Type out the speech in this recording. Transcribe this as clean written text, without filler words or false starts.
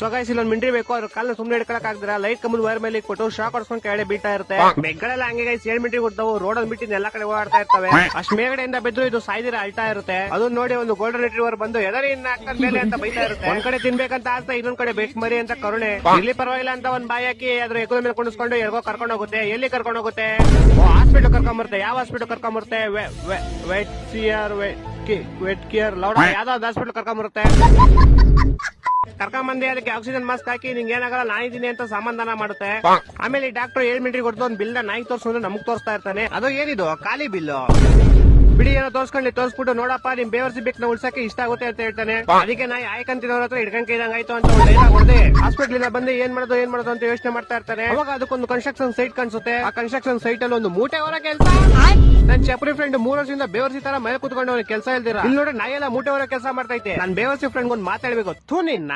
So guys ಇಲ್ಲೊಂದು ಮಿಂಡ್ರಿ ಬೇಕು, ಅದ್ರ ಕಾಲನ್ನ ಸುಮ್ನೆ ಹಿಡ್ಕೊಳಕ್ ಆಗ್ದಿರ ಲೈಟ್ ಕಂಬದ ವೈರ್ ಮೇಲೆ ಕೊಟ್ಟು ಶಾಕ್ ಹೊಡ್ಸ್ಕೊಂಡು ಕೆಳಗಡೆ ಬೀಳ್ತಾ ಇರುತ್ತೆ. ಬೆಗ್ಗಳೆಲ್ಲ ಹಂಗೆ ಗೈಸ್ 7 ಮಿಂಟ್ರಿ ಕೊಡ್ತಾವು, ರೋಡ್ ಬಿಟ್ಟು ಎಲ್ಲಾ ಕಡೆ ಓಡಾಡ್ತಾ ಇರ್ತವೆ. ಅಷ್ಟ್ ಮೇಗಡೆಯಿಂದ ಬೆದ್ರು ಇದು ಸಾಯ್ದಿರ ಅಳ್ತಾ ಇರುತ್ತೆ. ಅದನ್ನ ನೋಡಿ ಒಂದು ಗೋಲ್ಡನ್ ರಿಟ್ರೀವರ್ ಬಂದು ಎದರಿನ ಮೇಲೆ ಅಂತ ಬೈತಾ ಇರುತ್ತೆ. ಒಂದ್ ಕಡೆ ತಿನ್ಬೇಕಂತ ಆಸ್ತಾ, ಇನ್ನೊಂದ್ ಕಡೆ ಬೇಕು ಮರಿ ಅಂತ ಕರುಣೆ. ಇಲ್ಲಿ ಪರವಾಗಿಲ್ಲ ಅಂತ ಒಂದ್ ಬಾಯಿ ಹಾಕಿ ಅದ್ರ ಎಗ್ಲ ಮೇಲೆ ಕುಣಿಸ್ಕೊಂಡು ಎಲ್ಗೋ ಕರ್ಕೊಂಡು ಹೋಗುತ್ತೆ. ಎಲ್ಲಿ ಕರ್ಕೊಂಡು ಹೋಗುತ್ತೆ? ಹಾಸ್ಪಿಟಲ್ ಕರ್ಕೊಂಬರುತ್ತೆ. ಯಾವ ಹಾಸ್ಪಿಟಲ್ ಕರ್ಕೊಂಬರುತ್ತೆ? ವೆಟ್ ಕೇರ್ ಲೌಡ ಯಾವ್ದೋ ಹಾಸ್ಪಿಟಲ್ ಕರ್ಕೊಂಬರುತ್ತೆ. ಕರ್ಕೊಂಬಂದಿ ಅದಕ್ಕೆ ಆಕ್ಸಿಜನ್ ಮಾಸ್ಕ್ ಹಾಕಿ ನಿಂಗೆ ಏನಾಗಲ್ಲ ನಾಯಿದ್ದೀನಿ ಅಂತ ಸಮಾಧಾನ ಮಾಡುತ್ತೆ. ಆಮೇಲೆ ಈ ಡಾಕ್ಟರ್ 7 ಮಿನಿಟ್ ಕೊಡ್ತು ಒಂದು ಬಿಲ್ ನಾಯಿಗೆ ತೋರಿಸೋದ್ರೆ ನಮಗ್ ತೋರಿಸ್ತಾ ಇರ್ತಾನೆ. ಅದು ಏನಿದು ಖಾಲಿ ಬಿಲ್ ಬಿಡಿ, ಏನೋ ತೋರಿಸ್ಬಿಟ್ಟು ನೋಡಪ್ಪ ನಿಮ್ ಬೇವರ್ಸಿ ಬೇಕು ಉಳ್ಸಕ್ಕೆ ಇಷ್ಟ ಆಗುತ್ತೆ ಅಂತ ಹೇಳ್ತಾನೆ. ಅದಕ್ಕೆ ನಾಯಿ ಆಯ್ಕಂತಿನವ್ರ ಹತ್ರ ಹಿಡ್ಕೊಂಡ್ ಇದಂಗಾಯ್ತು ಅಂತ ಒಂದು ಡೈಲಾಗ್ ಹೊಡೆದೆ ಹಾಸ್ಪಿಟಲ್ ಬಂದು ಏನ್ ಮಾಡೋದು ಅಂತ ಯೋಚನೆ ಮಾಡ್ತಾ ಇರ್ತಾನೆ. ಅವಾಗ ಅದಕ್ಕೊಂದು ಕನ್ಸ್ಟ್ರಕ್ಷನ್ ಸೈಟ್ ಕಾಣಿಸುತ್ತೆ. ಆ ಕನ್ಸ್ಟ್ರಕ್ಷನ್ ಸೈಟ್ ಅಲ್ಲಿ ಒಂದು ಮೂಟೆ ಹೊರ ಕೆಲಸ. ನನ್ ಚಪ್ರಿ ಫ್ರೆಂಡ್ 3 ವರ್ಷದಿಂದ ಬೇವರ್ಸಿ ತರ ಮೇಲೆ ಕುತ್ಕೊಂಡು ಕೆಲಸ ಇಲ್ದಿರ ಇಲ್ಲಿ ನೋಡಿ ನಾಯಿ ಎಲ್ಲ ಮೂಟೆ ಹೊರ ಕೆಲಸ ಮಾಡ್ತೈತೆ. ನನ್ ಬೇವರ್ಸಿ ಫ್ರೆಂಡ್ ಒಂದು ಮಾತಾಡ್ಬೇಕು. ಥೂ ನಿನ್ನ